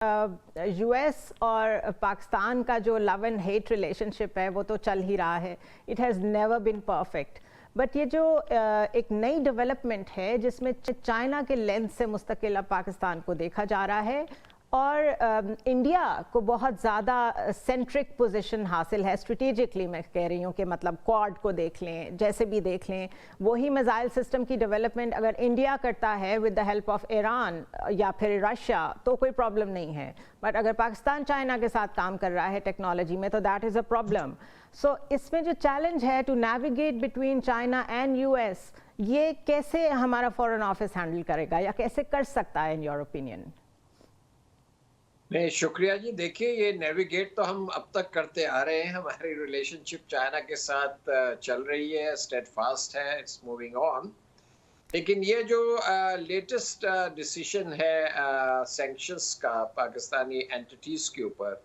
US और पाकिस्तान का जो लव एंड हेट रिलेशनशिप है वो तो चल ही रहा है. It has never been perfect. But ये जो एक नई डेवलपमेंट है जिसमें चाइना के लेंस से मुस्तकिल अब पाकिस्तान को देखा जा रहा है और इंडिया को बहुत ज़्यादा सेंट्रिक पोजीशन हासिल है स्ट्रेटेजिकली. मैं कह रही हूँ कि मतलब क्वाड को देख लें, जैसे भी देख लें, वही मिसाइल सिस्टम की डेवलपमेंट अगर इंडिया करता है with the help of Iran या फिर रशिया तो कोई प्रॉब्लम नहीं है. बट अगर पाकिस्तान चाइना के साथ काम कर रहा है टेक्नोलॉजी में तो that is a problem. So इसमें जो चैलेंज है to navigate between China and US, ये कैसे हमारा फॉरेन ऑफिस हैंडल करेगा या कैसे कर सकता है इन योर ओपिनियन? नहीं, शुक्रिया जी। देखिए, ये नेविगेट तो हम अब तक करते आ रहे हैं। हमारी रिलेशनशिप चाइना के साथ चल रही है, स्टेडफास्ट है, इट्स मूविंग ऑन। लेकिन ये जो लेटेस्ट डिसीजन है सैंक्शंस का पाकिस्तानी एंटिटीज के ऊपर,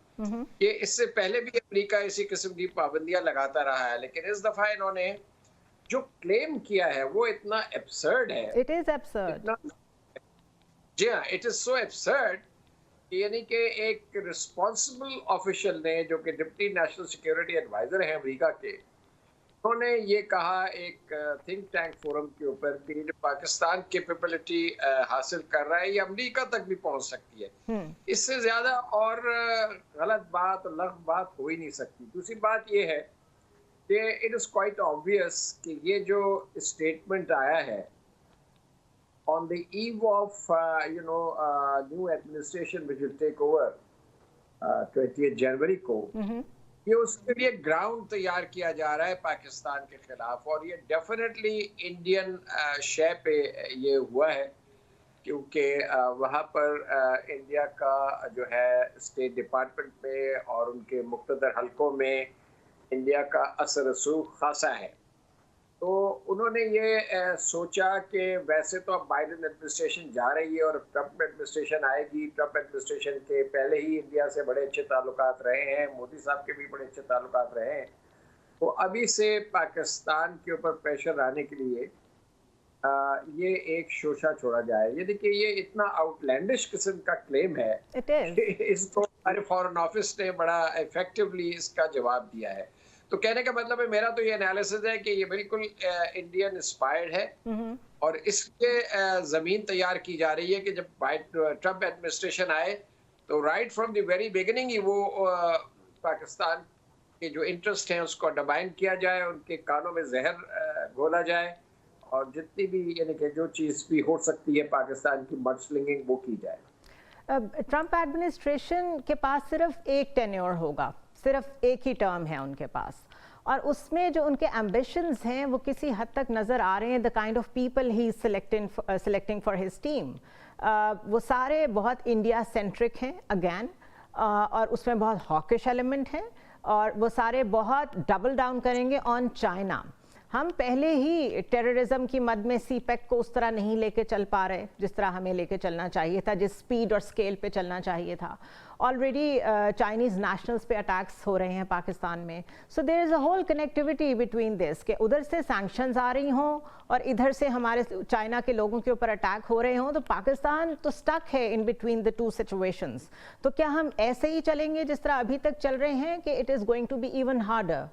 ये इससे पहले भी अमेरिका इसी किस्म की पाबंदियां लगाता रहा है, लेकिन इस दफा इन्होंने जो क्लेम किया है वो इतना एब्सर्ड है. It is absurd. इतना, जी हाँ, इट इज सो एब्सर्ड, यानी कि एक रिस्पॉन्सिबल ऑफिशियल ने, जो कि डिप्टी नेशनल सिक्योरिटी एडवाइजर है अमेरिका के, उन्होंने ये कहा एक थिंक टैंक फोरम के ऊपर कि जो पाकिस्तान कैपेबिलिटी हासिल कर रहा है ये अमेरिका तक भी पहुंच सकती है. इससे ज्यादा और गलत बात, लग बात हो ही नहीं सकती. दूसरी बात ये है कि इट इज क्वाइट ऑब्वियस कि ये जो स्टेटमेंट आया है on the eve of new administration which will take over 20th जनवरी को, ये उसके लिए ग्राउंड तैयार किया जा रहा है पाकिस्तान के खिलाफ. और ये डेफिनेटली इंडियन शेप पे ये हुआ है, क्योंकि वहाँ पर इंडिया का जो है स्टेट डिपार्टमेंट में और उनके मुख्तदर हलकों में इंडिया का असर रसूख खासा है. तो उन्होंने ये सोचा कि वैसे तो अब बाइडेन एडमिनिस्ट्रेशन जा रही है और ट्रंप एडमिनिस्ट्रेशन आएगी. ट्रंप एडमिनिस्ट्रेशन के पहले ही इंडिया से बड़े अच्छे ताल्लुकात रहे हैं, मोदी साहब के भी बड़े अच्छे ताल्लुकात रहे हैं. तो अभी से पाकिस्तान के ऊपर प्रेशर आने के लिए ये एक शोशा छोड़ा जाए. ये देखिए, ये इतना आउटलैंडिश किस्म का क्लेम है. इसको हमारे फॉरेन ऑफिस ने बड़ा इफेक्टिवली इसका जवाब दिया है. तो कहने का मतलब है, मेरा तो ये एनालिसिस है कि ये बिल्कुल इंडियन इंस्पायर्ड है और इसके जमीन तैयार की जा रही है कि जब ट्रंप एडमिनिस्ट्रेशन आए तो right from the very beginning ही वो पाकिस्तान के जो इंटरेस्ट हैं उसको अंडरमाइन किया जाए, उनके कानों में जहर घोला जाए और जितनी भी यानी कि जो चीज़ भी हो सकती है पाकिस्तान की मडस्लिंगिंग वो की जाए. ट्रंप एडमिनिस्ट्रेशन के पास सिर्फ एक टेन्योर होगा, सिर्फ एक ही टर्म है उनके पास, और उसमें जो उनके एम्बिशंस हैं वो किसी हद तक नज़र आ रहे हैं. The kind of people he is selecting for his team, वो सारे बहुत इंडिया सेंट्रिक हैं अगेन, और उसमें बहुत हॉकिश एलिमेंट हैं और वो सारे बहुत डबल डाउन करेंगे ऑन चाइना. हम पहले ही टेररिज्म की मद में सीपेक को उस तरह नहीं लेके चल पा रहे जिस तरह हमें लेके चलना चाहिए था, जिस स्पीड और स्केल पे चलना चाहिए था. ऑलरेडी चाइनीज़ नेशनल्स पे अटैक्स हो रहे हैं पाकिस्तान में. So there is a whole connectivity between this, कि उधर से सैंक्शंस आ रही हों और इधर से हमारे चाइना के लोगों के ऊपर अटैक हो रहे हों, तो पाकिस्तान तो स्टक है in between the two situations. तो क्या हम ऐसे ही चलेंगे जिस तरह अभी तक चल रहे हैं कि it is going to be even harder?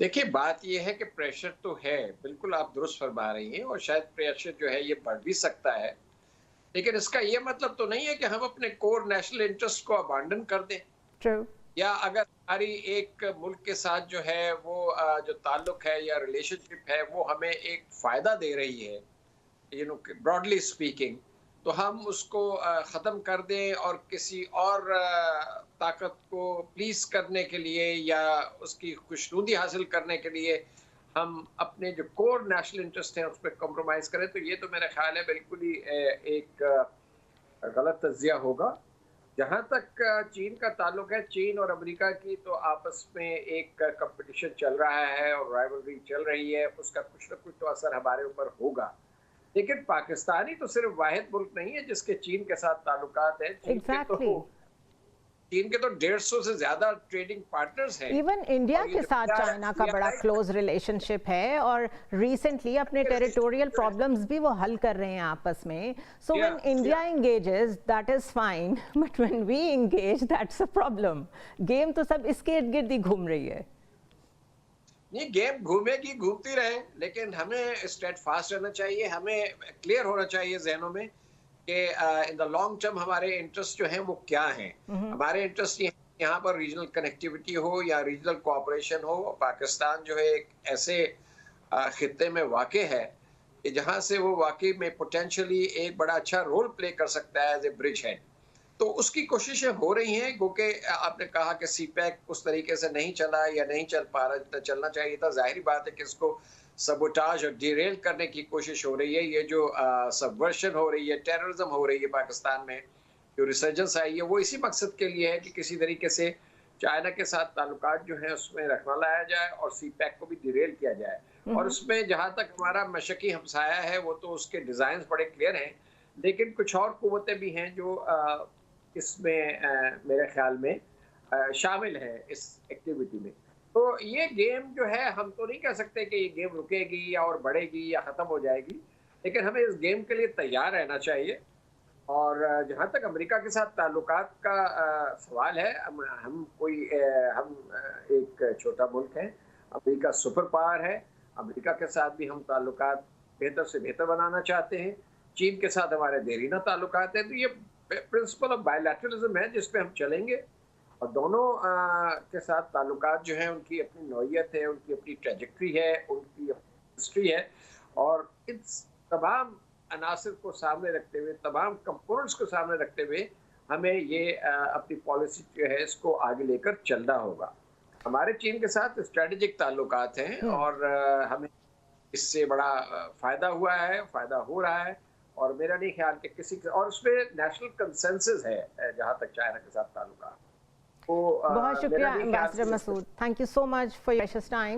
देखिए, बात यह है कि प्रेशर तो है, बिल्कुल आप दुरुस्त फरमा रही हैं, और शायद प्रेशर जो है ये बढ़ भी सकता है. लेकिन इसका ये मतलब तो नहीं है कि हम अपने कोर नेशनल इंटरेस्ट को अबांडन कर दें. True. या अगर हमारी एक मुल्क के साथ जो है वो जो ताल्लुक है या रिलेशनशिप है वो हमें एक फ़ायदा दे रही है, ब्रॉडली स्पीकिंग, तो हम उसको ख़त्म कर दें और किसी और ताकत को प्लीज करने के लिए या उसकी खुशनुदी हासिल करने के लिए हम अपने जो कोर नेशनल इंटरेस्ट हैं उस पर कॉम्प्रोमाइज़ करें, तो ये तो मेरा ख्याल है बिल्कुल ही एक गलत तज्जिया होगा. जहाँ तक चीन का ताल्लुक है, चीन और अमेरिका की तो आपस में एक कंपटीशन चल रहा है और राइवलरी चल रही है, उसका कुछ न कुछ तो असर हमारे ऊपर होगा. लेकिन पाकिस्तान ही तो सिर्फ वाहिद मुल्क नहीं है जिसके चीन के साथ ताल्लुकात हैं. Exactly. चीन के तो 150 से ज्यादा ट्रेडिंग पार्टनर्स हैं। इवन इंडिया और ये के जो साथ इंडिया- चाइना का इंडिया बड़ा का- क्लोज रिलेशनशिप है और रिसेंटली अपने टेरिटोरियल प्रॉब्लम्स भी वो हल कर रहे हैं आपस में. So when India engages that is fine, but when we engage that's a problem. Game तो सब इसके इर्द गिर्द ही घूम रही है. नहीं, गेम घूमेगी, घूमती रहे, लेकिन हमें स्टेट फास्ट रहना चाहिए, हमें क्लियर होना चाहिए जहनों में कि इन द लॉन्ग टर्म हमारे इंटरेस्ट जो हैं वो क्या हैं। हमारे इंटरेस्ट ये यहाँ पर रीजनल कनेक्टिविटी हो या रीजनल कोऑपरेशन हो। पाकिस्तान जो है एक ऐसे खित्ते में वाक़ है कि जहाँ से वो वाकई में पोटेंशियली एक बड़ा अच्छा रोल प्ले कर सकता है एज ए ब्रिज हेड। तो उसकी कोशिशें हो रही हैं, क्योंकि आपने कहा कि सीपैक उस तरीके से नहीं चला या नहीं चल पा रहा जितना चलना चाहिए था। जाहिर बात है कि इसको सबोटाज और डिरेल करने की कोशिश हो रही है। ये जो सबवर्शन हो रही है, टेररिज्म हो रही है पाकिस्तान में, जो रिसर्जेंस आई है, वो इसी मकसद के लिए है कि किसी तरीके से चाइना के साथ ताल्लुकात जो है उसमें रखना लाया जाए और सीपैक को भी डिरेल किया जाए। और उसमें जहाँ तक हमारा मशक़ी हमसाया है वो तो उसके डिज़ाइन बड़े क्लियर हैं, लेकिन कुछ और कुव्वतें भी हैं जो इसमें मेरे ख्याल में शामिल है इस एक्टिविटी में। तो ये गेम जो है, हम तो नहीं कह सकते कि ये गेम रुकेगी या और बढ़ेगी या ख़त्म हो जाएगी, लेकिन हमें इस गेम के लिए तैयार रहना चाहिए। और जहाँ तक अमेरिका के साथ ताल्लुकात का सवाल है, हम एक छोटा मुल्क है, अमेरिका सुपर पावर है। अमेरिका के साथ भी हम ताल्लुकात बेहतर से बेहतर बनाना चाहते हैं। चीन के साथ हमारे देरीना ताल्लुकात हैं। तो ये प्रिंसिपल ऑफ बायलैटरलिज्म है जिस पे हम चलेंगे, और दोनों के साथ ताल्लुकात जो हैं उनकी अपनी नौइयत है, उनकी अपनी ट्रेजेक्ट्री है, उनकी हिस्ट्री है, और इन तमाम अनासिर को सामने रखते हुए, तमाम कंपोनेंट्स को सामने रखते हुए हमें ये अपनी पॉलिसी जो है इसको आगे लेकर चलना होगा। हमारे चीन के साथ स्ट्रेटेजिक ताल्लुकात हैं और हमें इससे बड़ा फ़ायदा हुआ है, फ़ायदा हो रहा है, और मेरा नहीं ख्याल कि किसी के, और उसमें नेशनल कंसेंसस है जहाँ तक चाइना के साथ ताल्लुकात। बहुत शुक्रिया ambassador Masood. Thank you so much for your precious time.